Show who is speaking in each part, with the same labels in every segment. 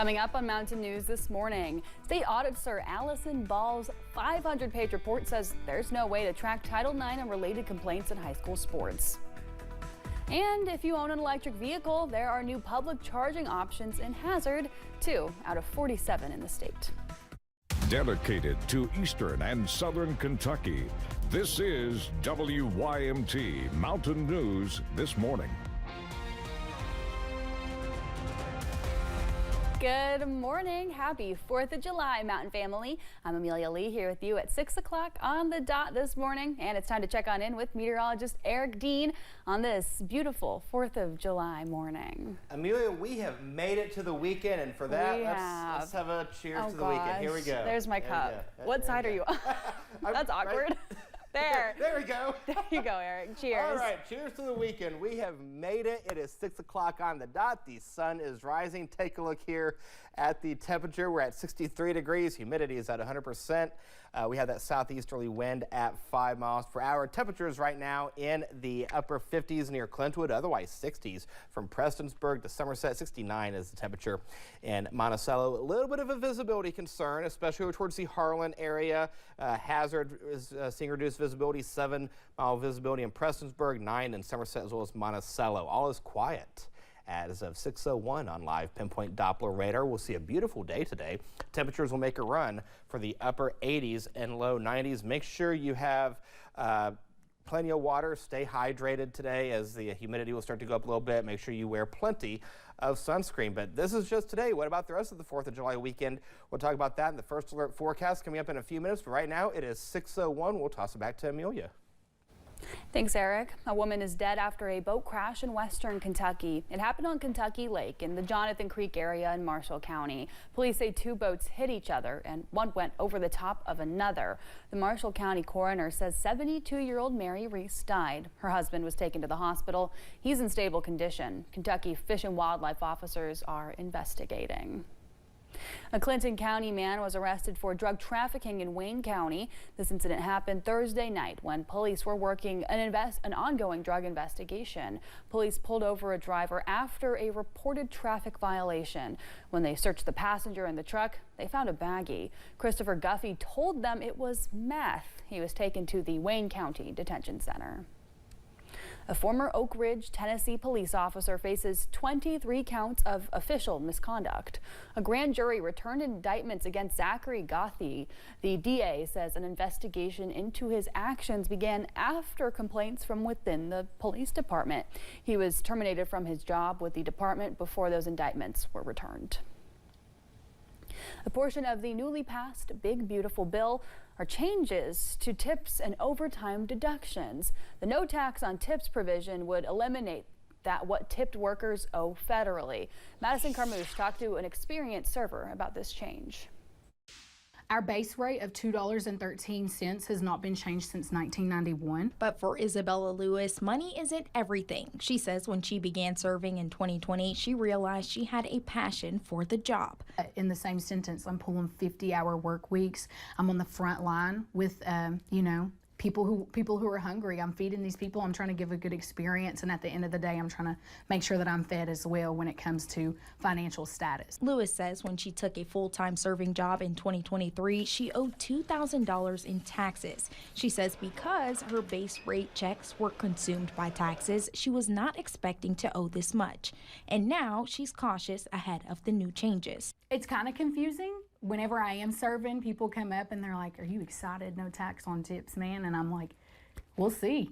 Speaker 1: Coming up on Mountain News this morning, State Auditor Allison Ball's 500-page report says there's no way to track Title IX and related complaints in high school sports. And if you own an electric vehicle, there are new public charging options in Hazard, 2 out of 47 in the state.
Speaker 2: Dedicated to Eastern and Southern Kentucky, this is WYMT Mountain News this morning.
Speaker 1: Good morning. Happy 4th of July, Mountain family. I'm Amelia Lee here with you at 6 o'clock on the dot this morning. And it's time to check on in with meteorologist Eric Dean on this beautiful 4th of July morning.
Speaker 3: Amelia, we have made it to the weekend, and for that, let's have a cheers to the weekend. Here we go.
Speaker 1: There's my cup. What side are you on? That's awkward. There.
Speaker 3: There we go.
Speaker 1: There you go, Eric. Cheers.
Speaker 3: All right, cheers to the weekend. We have made it. It is 6 o'clock on the dot. The sun is rising. Take a look here at the temperature. We're at 63 degrees. Humidity is at 100%. We have that southeasterly wind at 5 miles per hour. Temperatures right now in the upper 50s near Clintwood, otherwise 60s from Prestonsburg to Somerset. 69 is the temperature in Monticello. A little bit of a visibility concern, especially towards the Harlan area. Hazard is seeing reduced visibility, 7-mile visibility in Prestonsburg, 9 in Somerset, as well as Monticello. All is quiet as of 6:01 on live pinpoint Doppler radar. We'll see a beautiful day today. Temperatures will make a run for the upper 80s and low 90s. Make sure you have plenty of water. Stay hydrated today as the humidity will start to go up a little bit. Make sure you wear plenty of sunscreen. But this is just today. What about the rest of the 4th of July weekend? We'll talk about that in the first alert forecast coming up in a few minutes. But right now it is 6:01. We'll toss it back to Amelia.
Speaker 1: Thanks, Eric. A woman is dead after a boat crash in western Kentucky. It happened on Kentucky Lake in the Jonathan Creek area in Marshall County. Police say 2 boats hit each other and one went over the top of another. The Marshall County coroner says 72-year-old Mary Reese died. Her husband was taken to the hospital. He's in stable condition. Kentucky Fish and Wildlife officers are investigating. A Clinton County man was arrested for drug trafficking in Wayne County. This incident happened Thursday night when police were working an ongoing drug investigation. Police pulled over a driver after a reported traffic violation. When they searched the passenger in the truck, they found a baggie. Christopher Guffey told them it was meth. He was taken to the Wayne County Detention Center. A former Oak Ridge, Tennessee police officer faces 23 counts of official misconduct. A grand jury returned indictments against Zachary Gothy. The DA says an investigation into his actions began after complaints from within the police department. He was terminated from his job with the department before those indictments were returned. A portion of the newly passed Big Beautiful Bill are changes to tips and overtime deductions. The no tax on tips provision would eliminate what tipped workers owe federally. Madison Carmouche talked to an experienced server about this change.
Speaker 4: Our base rate of $2.13 has not been changed since 1991.
Speaker 5: But for Isabella Lewis, money isn't everything. She says when she began serving in 2020, she realized she had a passion for the job.
Speaker 4: In the same sentence, I'm pulling 50-hour work weeks. I'm on the front line with, people who are hungry. I'm feeding these people. I'm trying to give a good experience, and at the end of the day, I'm trying to make sure that I'm fed as well when it comes to financial status.
Speaker 5: Lewis says when she took a full-time serving job in 2023, she owed $2,000 in taxes. She says because her base rate checks were consumed by taxes, she was not expecting to owe this much. And now she's cautious ahead of the new changes.
Speaker 4: It's kind of confusing. Whenever I am serving, people come up and they're like, "Are you excited? No tax on tips, man?" And I'm like, we'll see.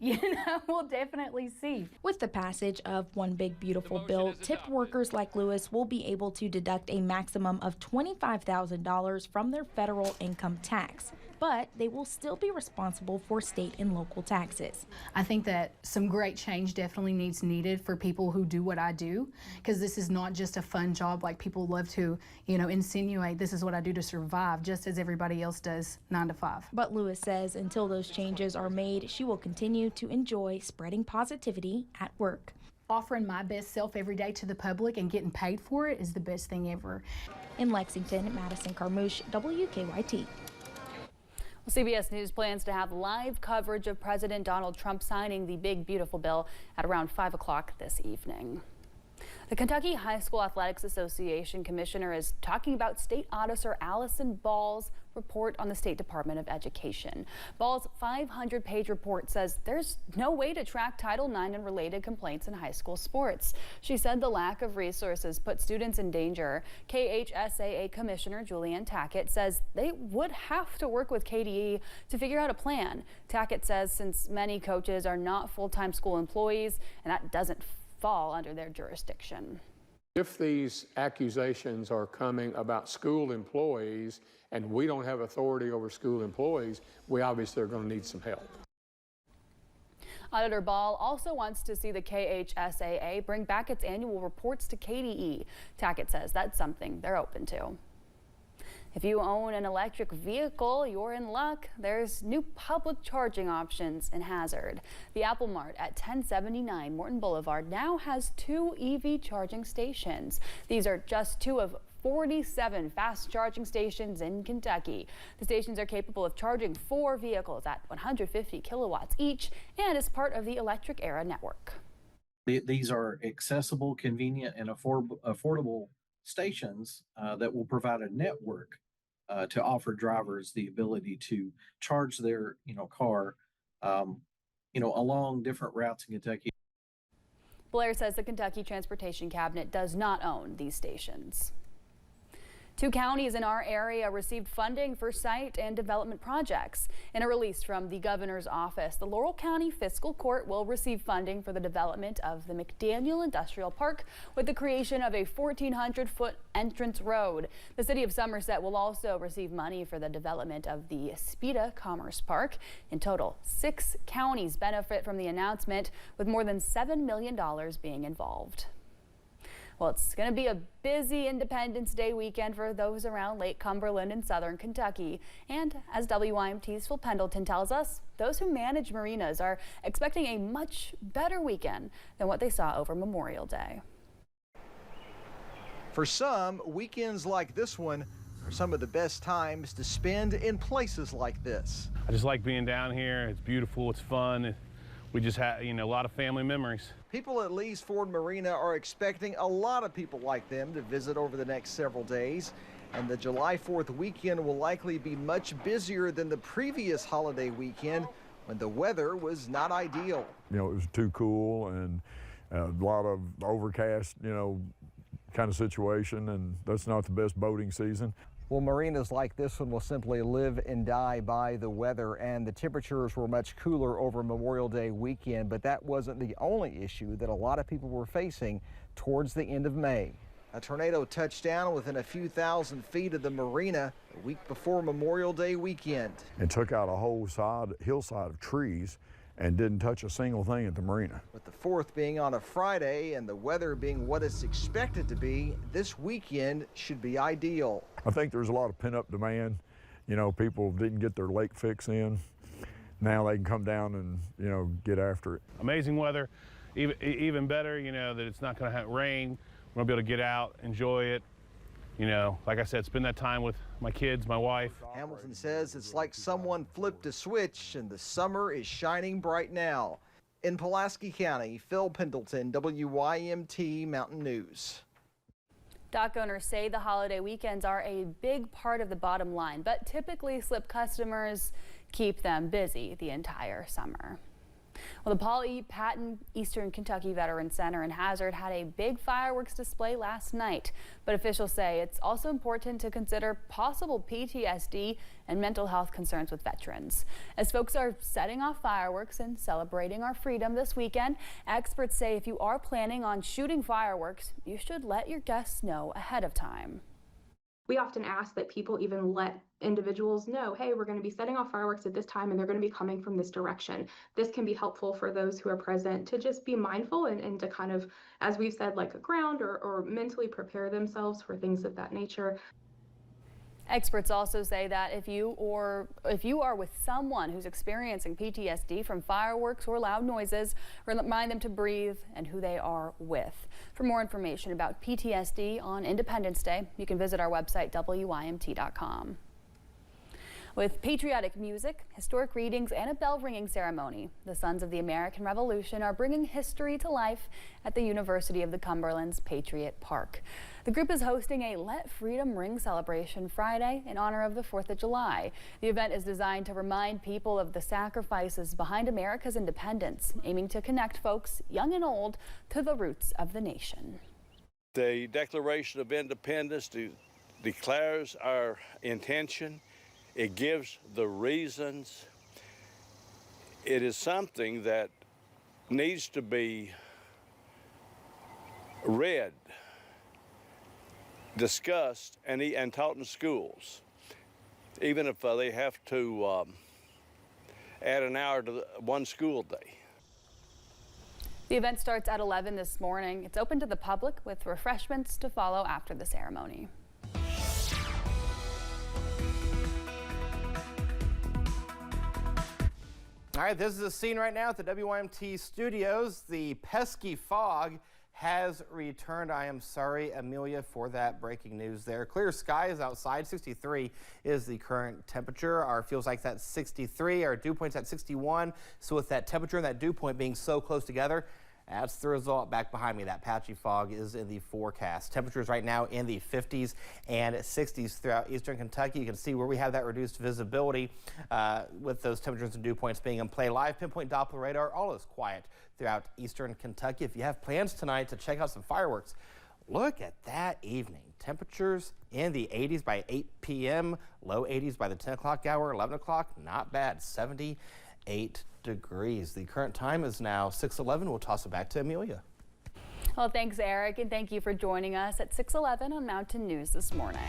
Speaker 4: We'll definitely see.
Speaker 5: With the passage of One Big Beautiful Bill, tipped workers like Lewis will be able to deduct a maximum of $25,000 from their federal income tax. But they will still be responsible for state and local taxes.
Speaker 4: I think that some great change definitely needed for people who do what I do, because this is not just a fun job like people love to, insinuate this is what I do to survive, just as everybody else does 9 to 5.
Speaker 5: But Lewis says until those changes are made, she will continue to enjoy spreading positivity at work.
Speaker 4: Offering my best self every day to the public and getting paid for it is the best thing ever.
Speaker 5: In Lexington, Madison Carmouche, WKYT.
Speaker 1: CBS News plans to have live coverage of President Donald Trump signing the Big Beautiful Bill at around 5 o'clock this evening. The Kentucky High School Athletics Association Commissioner is talking about State Auditor Allison Ball's report on the State Department of Education. Ball's 500-page report says there's no way to track Title IX and related complaints in high school sports. She said the lack of resources put students in danger. KHSAA Commissioner Julianne Tackett says they would have to work with KDE to figure out a plan. Tackett says since many coaches are not full-time school employees and that doesn't fall under their jurisdiction.
Speaker 6: If these accusations are coming about school employees and we don't have authority over school employees, we obviously are going to need some help.
Speaker 1: Auditor Ball also wants to see the KHSAA bring back its annual reports to KDE. Tackett says that's something they're open to. If you own an electric vehicle, you're in luck. There's new public charging options in Hazard. The Apple Mart at 1079 Morton Boulevard now has 2 EV charging stations. These are just 2 of 47 fast charging stations in Kentucky. The stations are capable of charging 4 vehicles at 150 kilowatts each and is part of the Electric Era network.
Speaker 7: These are accessible, convenient, and affordable stations that will provide a network to offer drivers the ability to charge their car along different routes in Kentucky.
Speaker 1: Blair says the Kentucky Transportation Cabinet does not own these stations. 2 counties in our area received funding for site and development projects. In a release from the governor's office, the Laurel County Fiscal Court will receive funding for the development of the McDaniel Industrial Park with the creation of a 1,400-foot entrance road. The city of Somerset will also receive money for the development of the Spida Commerce Park. In total, 6 counties benefit from the announcement, with more than $7 million being involved. Well, it's going to be a busy Independence Day weekend for those around Lake Cumberland and southern Kentucky. And as WYMT's Phil Pendleton tells us, those who manage marinas are expecting a much better weekend than what they saw over Memorial Day.
Speaker 8: For some, weekends like this one are some of the best times to spend in places like this.
Speaker 9: I just like being down here. It's beautiful, it's fun. We just had, a lot of family memories.
Speaker 8: People at Lee's Ford Marina are expecting a lot of people like them to visit over the next several days. And the July 4th weekend will likely be much busier than the previous holiday weekend when the weather was not ideal.
Speaker 10: It was too cool and a lot of overcast, kind of situation, and that's not the best boating season.
Speaker 8: Well, marinas like this one will simply live and die by the weather, and the temperatures were much cooler over Memorial Day weekend, but that wasn't the only issue that a lot of people were facing towards the end of May. A tornado touched down within a few thousand feet of the marina a week before Memorial Day weekend.
Speaker 10: And took out a whole hillside of trees and didn't touch a single thing at the marina.
Speaker 8: With the 4th being on a Friday and the weather being what it's expected to be, this weekend should be ideal.
Speaker 10: I think there's a lot of pent-up demand. People didn't get their lake fix in. Now they can come down and, get after it.
Speaker 9: Amazing weather, even better, that it's not going to rain. We're going to be able to get out, enjoy it. Like I said, spend that time with my kids, my wife.
Speaker 8: Hamilton says it's like someone flipped a switch and the summer is shining bright now. In Pulaski County, Phil Pendleton, WYMT Mountain News.
Speaker 1: Dock owners say the holiday weekends are a big part of the bottom line, but typically slip customers keep them busy the entire summer. Well, the Paul E. Patton Eastern Kentucky Veterans Center in Hazard had a big fireworks display last night, but officials say it's also important to consider possible PTSD and mental health concerns with veterans. As folks are setting off fireworks and celebrating our freedom this weekend, experts say if you are planning on shooting fireworks, you should let your guests know ahead of time.
Speaker 11: We often ask that people even let individuals know, hey, we're going to be setting off fireworks at this time and they're going to be coming from this direction. This can be helpful for those who are present to just be mindful and to kind of, as we've said, like a ground or mentally prepare themselves for things of that nature.
Speaker 1: Experts also say that if you are with someone who's experiencing PTSD from fireworks or loud noises, remind them to breathe and who they are with. For more information about PTSD on Independence Day, you can visit our website, WYMT.com. With patriotic music, historic readings, and a bell ringing ceremony, the Sons of the American Revolution are bringing history to life at the University of the Cumberland's Patriot Park. The group is hosting a Let Freedom Ring celebration Friday in honor of the 4th of July. The event is designed to remind people of the sacrifices behind America's independence, aiming to connect folks, young and old, to the roots of the nation.
Speaker 12: The Declaration of Independence declares our intention. It gives the reasons. It is something that needs to be read, discussed, and taught in schools, even if they have to add an hour to one school day.
Speaker 1: The event starts at 11 this morning. It's open to the public with refreshments to follow after the ceremony.
Speaker 3: All right, this is the scene right now at the WYMT studios. The pesky fog has returned. I am sorry, Amelia, for that breaking news there. Clear skies outside. 63 is the current temperature. Our feels like that's 63. Our dew point's at 61. So with that temperature and that dew point being so close together, that's the result. Back behind me, that patchy fog is in the forecast. Temperatures right now in the 50s and 60s throughout eastern Kentucky. You can see where we have that reduced visibility with those temperatures and dew points being in play. Live pinpoint Doppler radar, all is quiet throughout eastern Kentucky. If you have plans tonight to check out some fireworks, look at that evening. Temperatures in the 80s by 8 p.m., low 80s by the 10 o'clock hour, 11 o'clock, not bad, 78 degrees. The current time is now 6:11. We'll toss it back to Amelia.
Speaker 1: Well, thanks, Eric, and thank you for joining us at 6:11 on Mountain News this morning.